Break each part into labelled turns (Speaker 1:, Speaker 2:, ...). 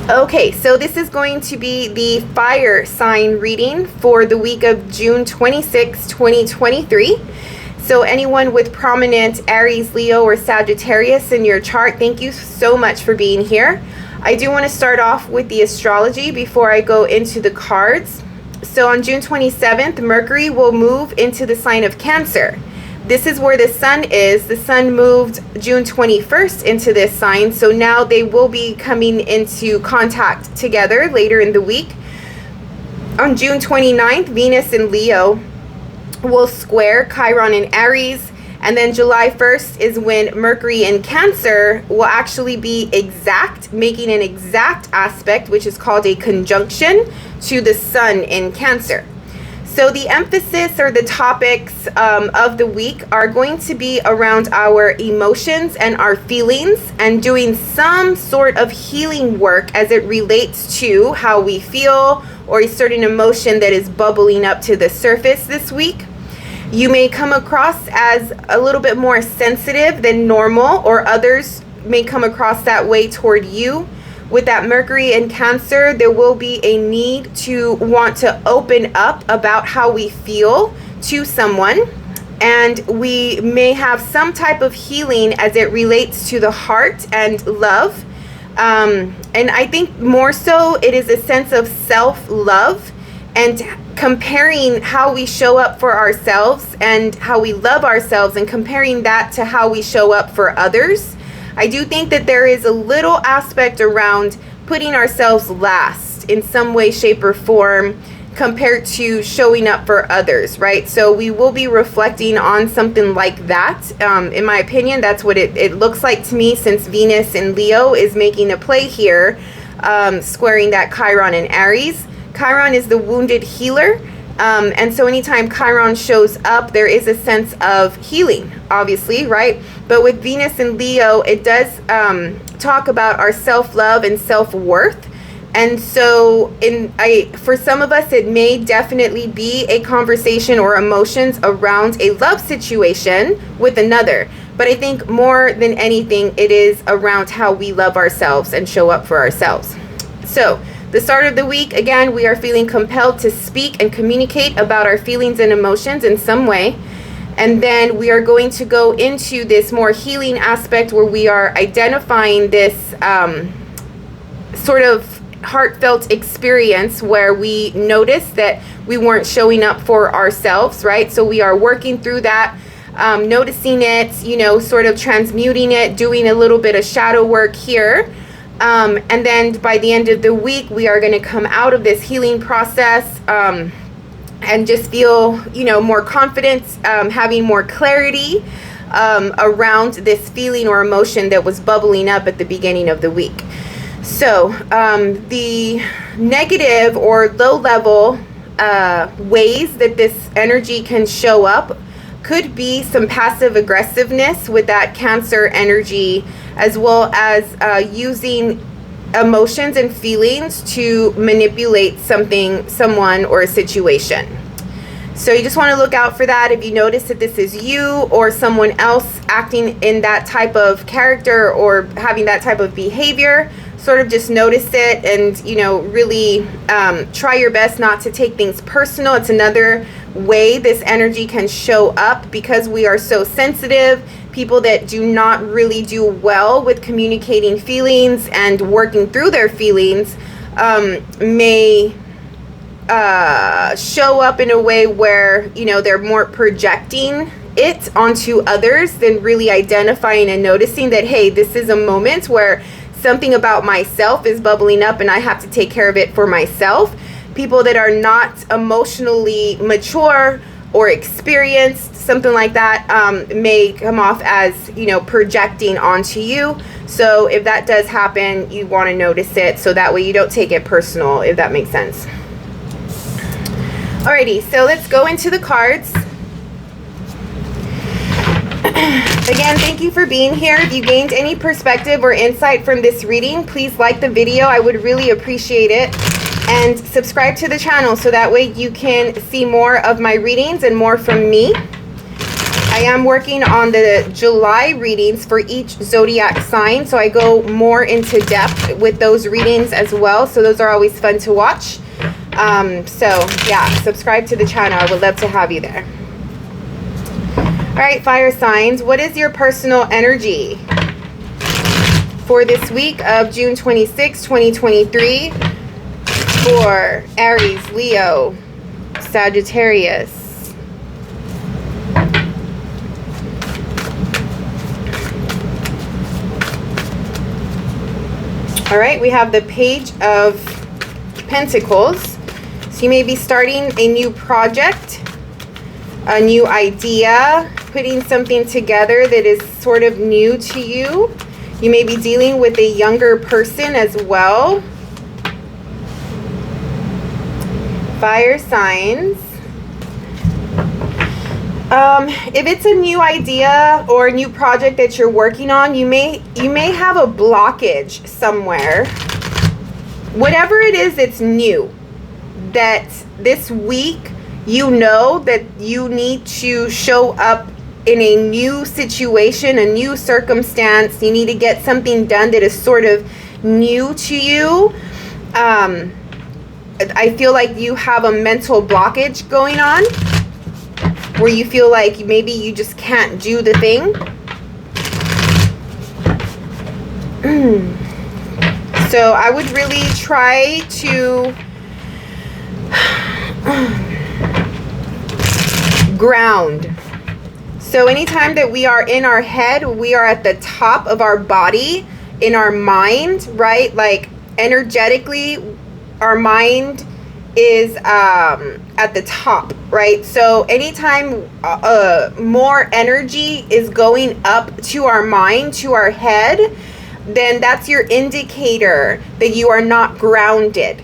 Speaker 1: Okay, so this is going to be the fire sign reading for the week of June 26, 2023. So anyone with prominent Aries, Leo, or Sagittarius in your chart, thank you so much for being here. I do want to start off with the astrology before I go into the cards. So on June 27th, Mercury will move into the sign of Cancer. This is where the sun is. The sun moved June 21st into this sign, so now they will be coming into contact together later in the week. On June 29th, Venus in Leo will square Chiron in Aries, and then July 1st is when Mercury in Cancer will actually be exact, making an exact aspect, which is called a conjunction, to the sun in Cancer. So the emphasis or the topics of the week are going to be around our emotions and our feelings, and doing some sort of healing work as it relates to how we feel or a certain emotion that is bubbling up to the surface this week. You may come across as a little bit more sensitive than normal, or others may come across that way toward you. With that Mercury in Cancer, there will be a need to want to open up about how we feel to someone, and we may have some type of healing as it relates to the heart and love. And I think more so it is a sense of self-love and comparing how we show up for ourselves and how we love ourselves, and comparing that to how we show up for others. I do think that there is a little aspect around putting ourselves last in some way, shape, or form compared to showing up for others, right? So we will be reflecting on something like that. In my opinion, that's what it looks like to me, since Venus in Leo is making a play here, squaring that Chiron in Aries. Chiron is the wounded healer. And so anytime Chiron shows up, there is a sense of healing, obviously, right? But with Venus and Leo, it does talk about our self-love and self-worth. And so for some of us, it may definitely be a conversation or emotions around a love situation with another. But I think more than anything, it is around how we love ourselves and show up for ourselves. So the start of the week, again, we are feeling compelled to speak and communicate about our feelings and emotions in some way. And then we are going to go into this more healing aspect where we are identifying this sort of heartfelt experience where we noticed that we weren't showing up for ourselves, right? So we are working through that, noticing it, sort of transmuting it, doing a little bit of shadow work here. And then by the end of the week, we are going to come out of this healing process and just feel, more confidence, having more clarity around this feeling or emotion that was bubbling up at the beginning of the week. So the negative or low level ways that this energy can show up could be some passive aggressiveness with that Cancer energy, as well as using emotions and feelings to manipulate someone, or a situation. So you just want to look out for that. If you notice that this is you or someone else acting in that type of character or having that type of behavior, sort of just notice it and, really try your best not to take things personal. It's another way this energy can show up, because we are so sensitive. People that do not really do well with communicating feelings and working through their feelings may show up in a way where, they're more projecting it onto others than really identifying and noticing that, hey, this is a moment where something about myself is bubbling up and I have to take care of it for myself. People that are not emotionally mature or experienced, something like that, may come off as, projecting onto you. So if that does happen, you want to notice it, so that way you don't take it personal, if that makes sense. Alrighty, so let's go into the cards. Again, thank you for being here. If you gained any perspective or insight from this reading, please like the video. I would really appreciate it. And subscribe to the channel so that way you can see more of my readings and more from me. I am working on the July readings for each zodiac sign, so I go more into depth with those readings as well. So those are always fun to watch. So yeah, subscribe to the channel. I would love to have you there. All right, fire signs, what is your personal energy for this week of June 26, 2023 for Aries, Leo, Sagittarius? All right, we have the Page of Pentacles. So you may be starting a new project, a new idea, putting something together that is sort of new to you. You may be dealing with a younger person as well. Fire signs. If it's a new idea or a new project that you're working on, you may have a blockage somewhere. Whatever it is that's new, that this week you know that you need to show up in a new situation, a new circumstance. You need to get something done that is sort of new to you. I feel like you have a mental blockage going on, where you feel like maybe you just can't do the thing. So I would really try to ground. So anytime that we are in our head, we are at the top of our body, in our mind, right? Like energetically, our mind is at the top, right? So anytime more energy is going up to our mind, to our head, then that's your indicator that you are not grounded.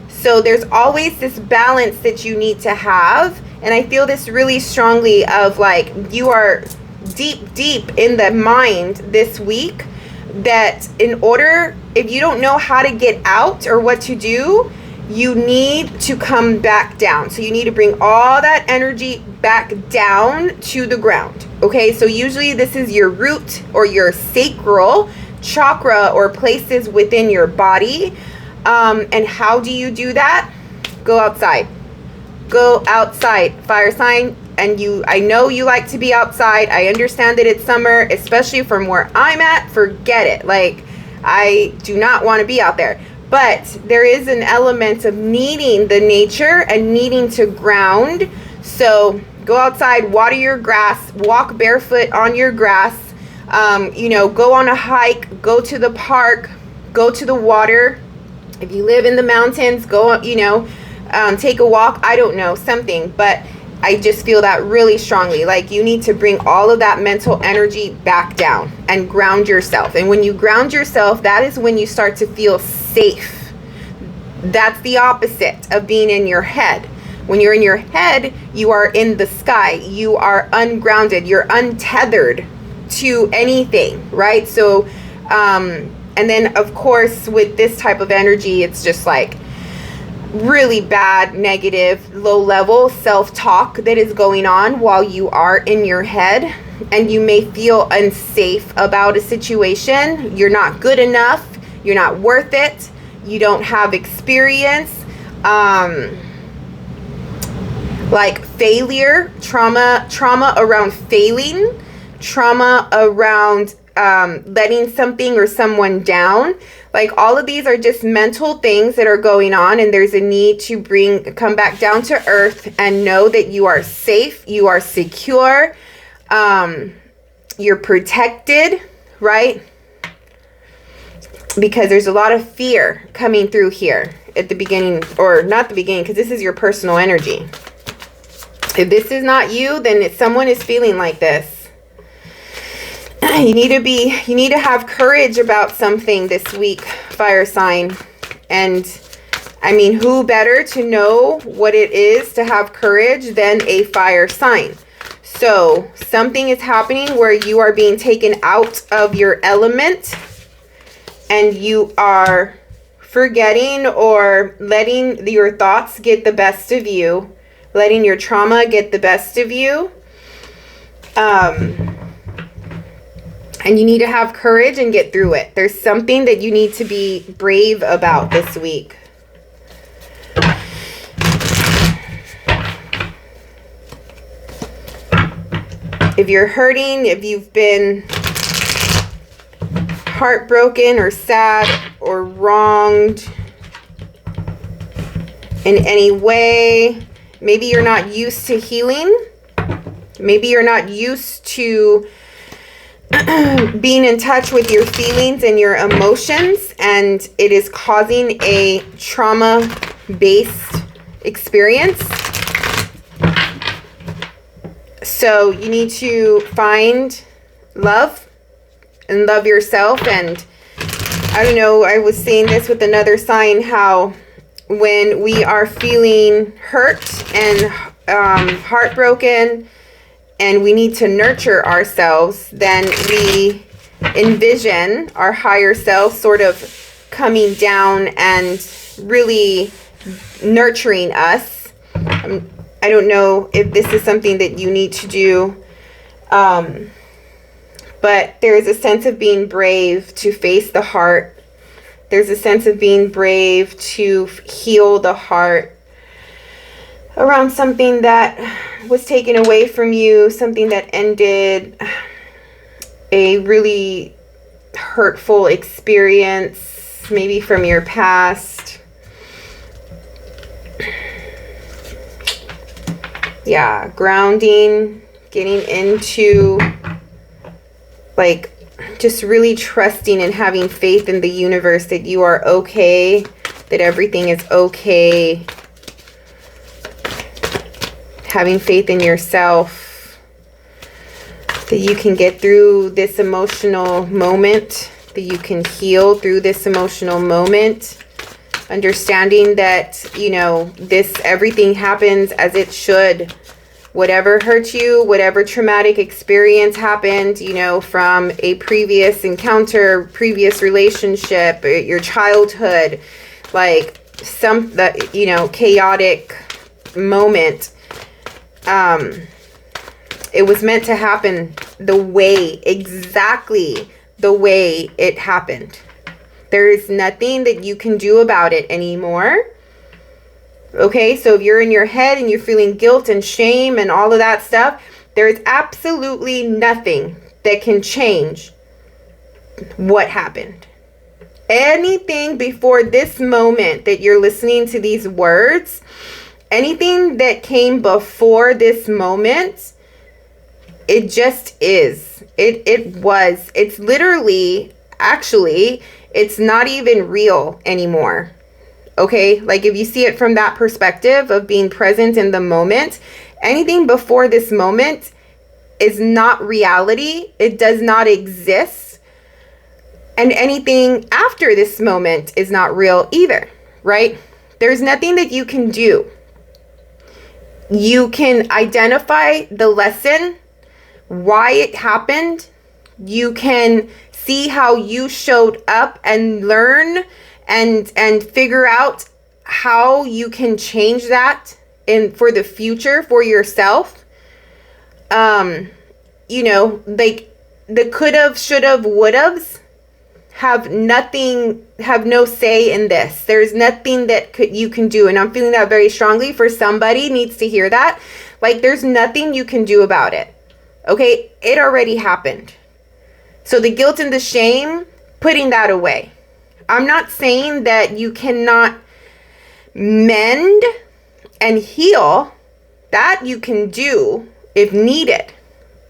Speaker 1: So there's always this balance that you need to have. And I feel this really strongly of like, you are deep in the mind this week, that in order, if you don't know how to get out or what to do, you need to come back down. So you need to bring all that energy back down to the ground. Okay, so usually this is your root or your sacral chakra, or places within your body. And how do you do that? Go outside. Go outside, fire sign. And I know you like to be outside. I understand that it's summer, especially from where I'm at. Forget it. Like, I do not want to be out there. But there is an element of needing the nature and needing to ground. So go outside, water your grass, walk barefoot on your grass, you know, go on a hike, go to the park, go to the water. If you live in the mountains, go, you know, take a walk. I don't know, something. But I just feel that really strongly. Like, you need to bring all of that mental energy back down and ground yourself. And when you ground yourself, that is when you start to feel safe. That's the opposite of being in your head. When you're in your head, you are in the sky. You are ungrounded. You're untethered to anything, right? So, and then of course with this type of energy, it's just like really bad, negative, low level self-talk that is going on while you are in your head, and you may feel unsafe about a situation. You're not good enough. You're not worth it. You don't have experience. Like failure, trauma around failing, trauma around letting something or someone down. Like, all of these are just mental things that are going on, and there's a need to come back down to earth and know that you are safe, you are secure, you're protected, right? Because there's a lot of fear coming through here at the beginning, or not the beginning, because this is your personal energy. If this is not you, then someone is feeling like this. You need to have courage about something this week, fire sign. And I mean, who better to know what it is to have courage than a fire sign? So something is happening where you are being taken out of your element, and you are forgetting or letting your thoughts get the best of you, letting your trauma get the best of you. And you need to have courage and get through it. There's something that you need to be brave about this week. If you're hurting, if you've been heartbroken or sad or wronged in any way, maybe you're not used to healing. Maybe you're not used to being in touch with your feelings and your emotions, and it is causing a trauma-based experience. So you need to find love and love yourself. And I don't know, I was saying this with another sign, how when we are feeling hurt and heartbroken, and we need to nurture ourselves, then we envision our higher self sort of coming down and really nurturing us. I don't know if this is something that you need to do, but there is a sense of being brave to face the heart. There's a sense of being brave to heal the heart around something that was taken away from you, something that ended a really hurtful experience, maybe from your past. Yeah, grounding, getting into, like, just really trusting and having faith in the universe that you are okay, that everything is okay. Having faith in yourself, that you can get through this emotional moment, that you can heal through this emotional moment. Understanding that, you know, everything happens as it should. Whatever hurt you, whatever traumatic experience happened, you know, from a previous encounter, previous relationship, your childhood, like chaotic moment. It was meant to happen exactly the way it happened. There is nothing that you can do about it anymore. Okay, so if you're in your head and you're feeling guilt and shame and all of that stuff, there's absolutely nothing that can change what happened. Anything before this moment that you're listening to these words, anything that came before this moment, it just is. It's literally, actually, it's not even real anymore. Okay, like if you see it from that perspective of being present in the moment, anything before this moment is not reality. It does not exist. And anything after this moment is not real either, right? There's nothing that you can do. You can identify the lesson, why it happened. You can see how you showed up and learn and figure out how you can change that for the future for yourself. You know, like the could've, should've, would'ves have no say in this. There's nothing that you can do. And I'm feeling that very strongly. For somebody needs to hear that. Like, there's nothing you can do about it. Okay, it already happened. So the guilt and the shame, putting that away. I'm not saying that you cannot mend and heal. That you can do if needed.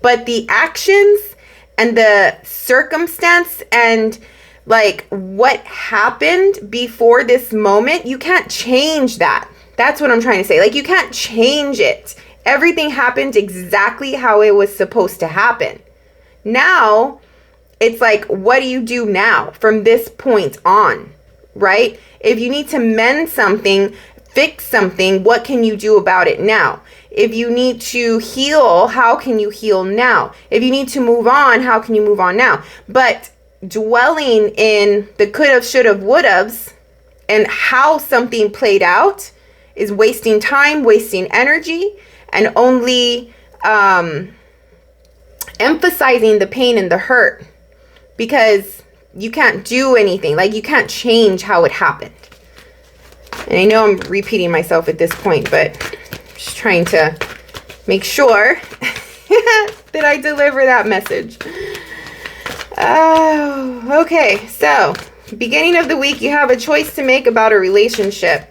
Speaker 1: But the actions and the circumstance and like what happened before this moment, you can't change that. That's what I'm trying to say. Like, you can't change it. Everything happened exactly how it was supposed to happen. Now, it's like, what do you do now from this point on, right? If you need to mend something, fix something, what can you do about it now? If you need to heal, how can you heal now? If you need to move on, how can you move on now? But dwelling in the could've, should've, would'ves and how something played out is wasting time, wasting energy, and only emphasizing the pain and the hurt, because you can't do anything. Like, you can't change how it happened. And I know I'm repeating myself at this point, but just trying to make sure that I deliver that message. Oh, okay. So, beginning of the week, you have a choice to make about a relationship.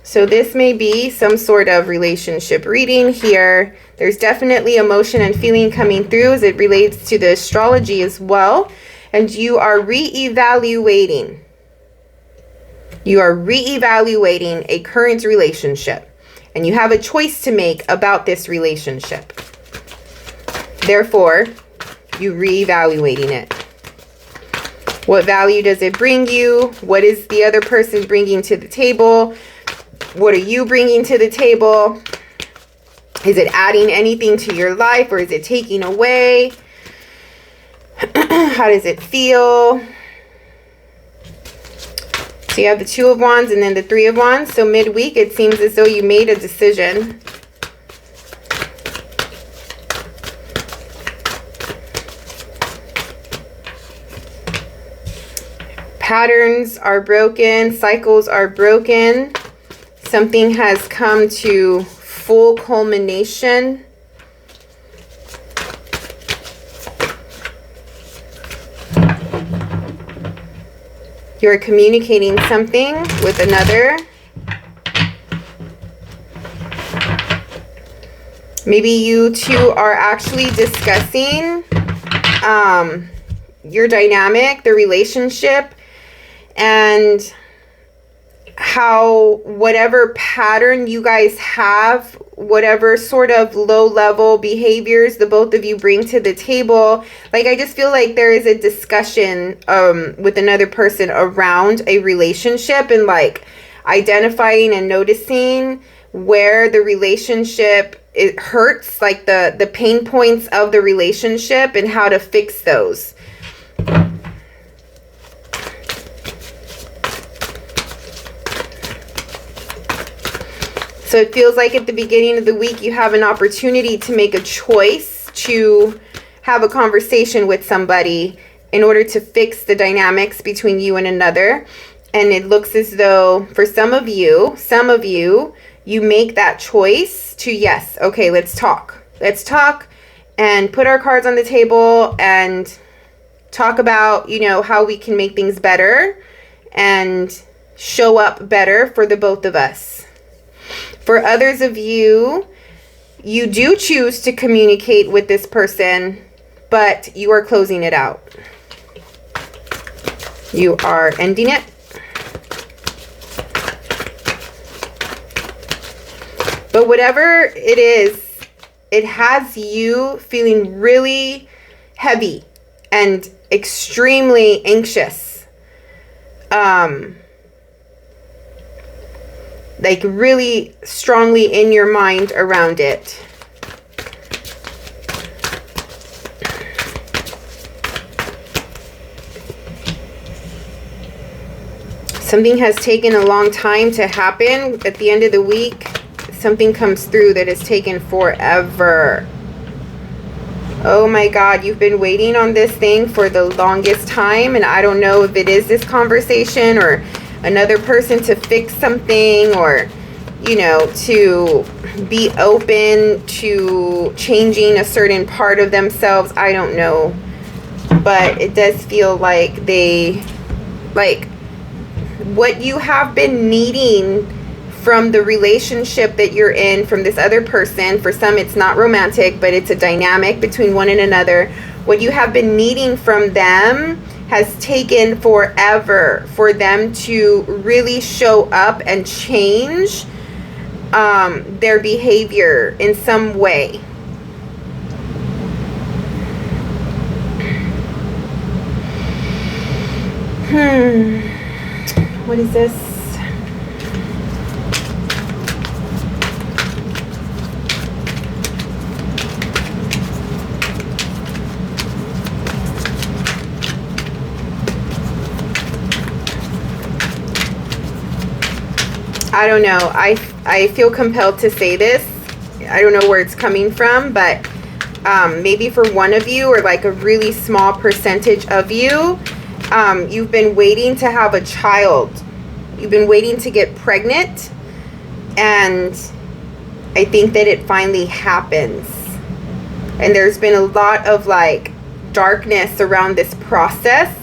Speaker 1: So this may be some sort of relationship reading here. There's definitely emotion and feeling coming through as it relates to the astrology as well. And you are reevaluating. You are reevaluating a current relationship. And you have a choice to make about this relationship. Therefore, you reevaluating it. What value does it bring you? What is the other person bringing to the table? What are you bringing to the table? Is it adding anything to your life, or is it taking away? How does it feel? So you have the Two of Wands and then the Three of Wands. So midweek, it seems as though you made a decision. Patterns are broken. Cycles are broken. Something has come to full culmination. You're communicating something with another. Maybe you two are actually discussing your dynamic, the relationship, and how whatever pattern you guys have, whatever sort of low-level behaviors the both of you bring to the table, like, I just feel like there is a discussion with another person around a relationship, and like identifying and noticing where the relationship, it hurts, like the pain points of the relationship and how to fix those. So it feels like at the beginning of the week, you have an opportunity to make a choice to have a conversation with somebody in order to fix the dynamics between you and another. And it looks as though for some of you, you make that choice to, yes, okay, let's talk. Let's talk and put our cards on the table and talk about, you know, how we can make things better and show up better for the both of us. For others of you, you do choose to communicate with this person, but you are closing it out. You are ending it. But whatever it is, it has you feeling really heavy and extremely anxious. Like really strongly in your mind around it. Something has taken a long time to happen. At the end of the week, something comes through that has taken forever. Oh my God, you've been waiting on this thing for the longest time, and I don't know if it is this conversation or another person to fix something, or, you know, to be open to changing a certain part of themselves. I don't know. But it does feel like what you have been needing from the relationship that you're in, from this other person. For some, it's not romantic, but it's a dynamic between one and another. What you have been needing from them has taken forever for them to really show up and change their behavior in some way. What is this? I don't know. I feel compelled to say this. I don't know where it's coming from, but maybe for one of you, or like a really small percentage of you, you've been waiting to have a child. You've been waiting to get pregnant, and I think that it finally happens. And there's been a lot of like darkness around this process,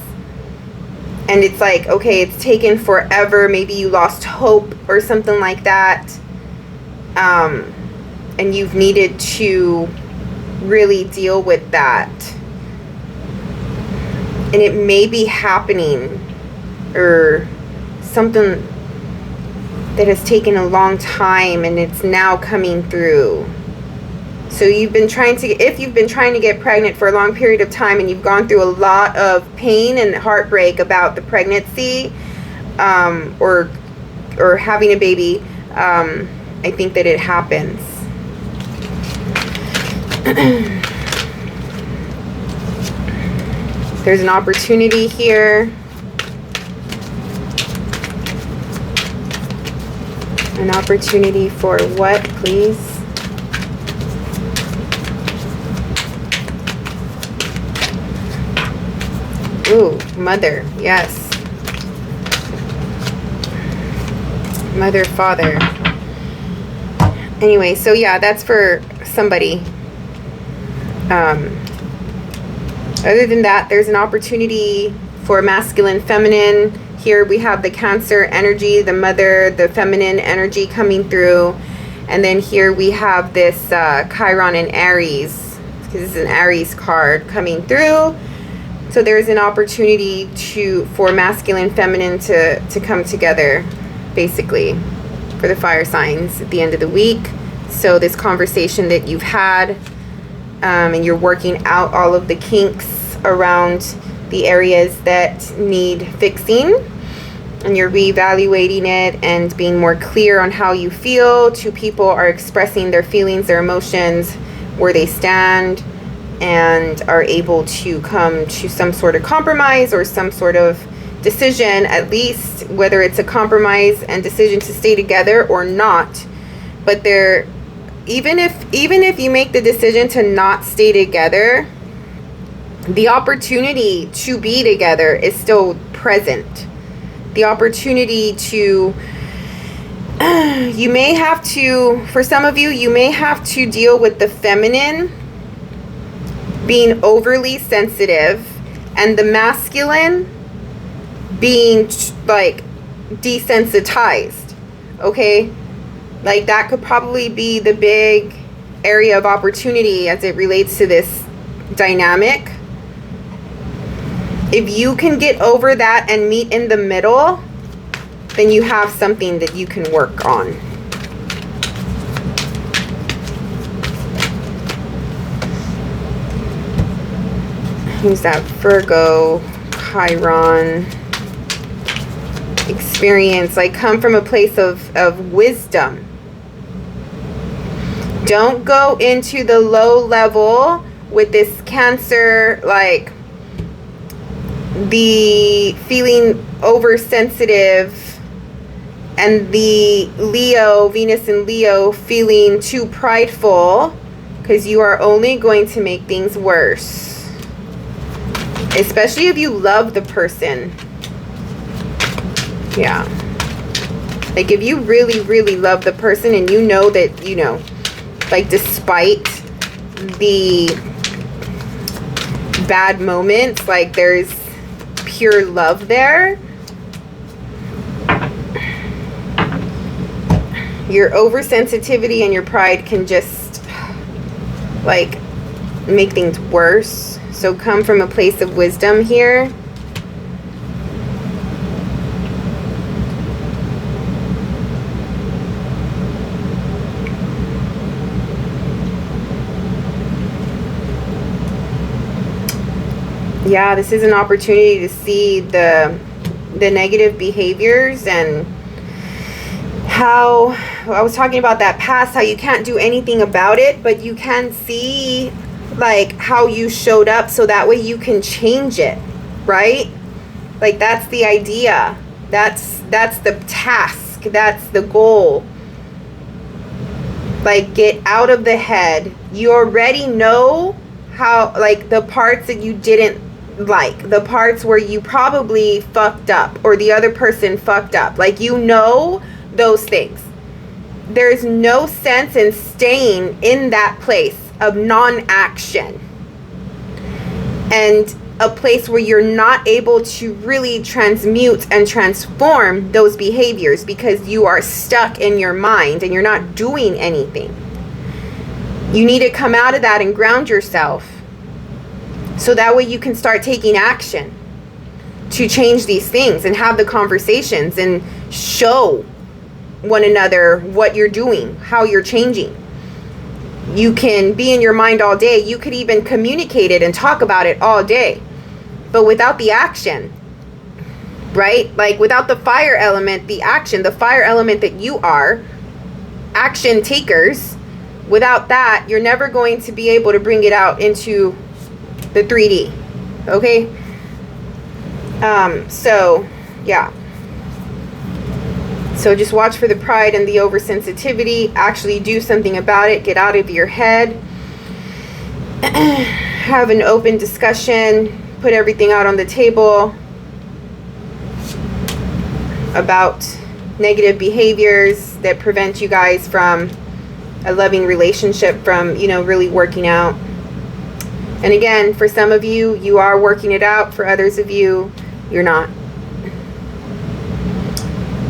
Speaker 1: and it's like, okay, it's taken forever. Maybe you lost hope or something like that, and you've needed to really deal with that, and it may be happening, or something that has taken a long time and it's now coming through. So you've been trying to, if you've been trying to get pregnant for a long period of time, and you've gone through a lot of pain and heartbreak about the pregnancy, or having a baby, I think that it happens. There's an opportunity here. An opportunity for what, please? Ooh, mother, yes. Mother, father. Anyway, so yeah, that's for somebody. Other than that, there's an opportunity for masculine, feminine. Here we have the Cancer energy, the mother, the feminine energy coming through. And then here we have this Chiron and Aries, because this is an Aries card coming through. So there's an opportunity for masculine, feminine to come together, basically, for the fire signs at the end of the week. So this conversation that you've had, and you're working out all of the kinks around the areas that need fixing, and you're reevaluating it and being more clear on how you feel. Two people are expressing their feelings, their emotions, where they stand, and are able to come to some sort of compromise or some sort of decision, at least, whether it's a compromise and decision to stay together or not. But there, even if you make the decision to not stay together, the opportunity to be together is still present. The opportunity to, you may have to, for some of you, you may have to deal with the feminine being overly sensitive, and the masculine being like desensitized. Okay, like that could probably be the big area of opportunity as it relates to this dynamic. If you can get over that and meet in the middle, then you have something that you can work on. Who's that? Virgo, Chiron, experience, like come from a place of wisdom. Don't go into the low level with this Cancer, like the feeling oversensitive, and the Leo, Venus and Leo, feeling too prideful, because you are only going to make things worse. Especially if you love the person. Yeah. Like if you really, really love the person, and you know that, you know, like despite the bad moments, like there's pure love there. Your oversensitivity and your pride can just like make things worse. So come from a place of wisdom here. Yeah, this is an opportunity to see the negative behaviors, and how I was talking about that past, how you can't do anything about it, but you can see like how you showed up, so that way you can change it, right? Like that's the idea. That's the task. That's the goal. Like, get out of the head. You already know how, like, the parts that you didn't like, the parts where you probably fucked up or the other person fucked up. Like, you know those things. There's no sense in staying in that place of non-action and a place where you're not able to really transmute and transform those behaviors because you are stuck in your mind and you're not doing anything. You need to come out of that and ground yourself so that way you can start taking action to change these things and have the conversations and show one another what you're doing, how you're changing. You can be in your mind all day. You could even communicate it and talk about it all day. But without the action, right? Like, without the fire element, the action, the fire element that you are, action takers, without that, you're never going to be able to bring it out into the 3D. Okay? So, yeah. So just watch for the pride and the oversensitivity. Actually do something about it. Get out of your head. Have an open discussion. Put everything out on the table about negative behaviors that prevent you guys from a loving relationship, from, you know, really working out. And again, for some of you, you are working it out. For others of you, you're not.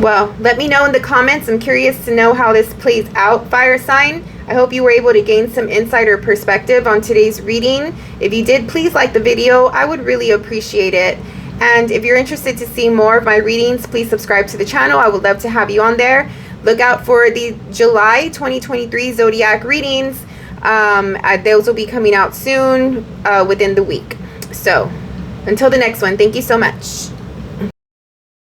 Speaker 1: Well, let me know in the comments. I'm curious to know how this plays out, fire sign. I hope you were able to gain some insight or perspective on today's reading. If you did, please like the video. I would really appreciate it. And if you're interested to see more of my readings, please subscribe to the channel. I would love to have you on there. Look out for the July 2023 Zodiac readings. Those will be coming out soon, within the week. So until the next one, thank you so much.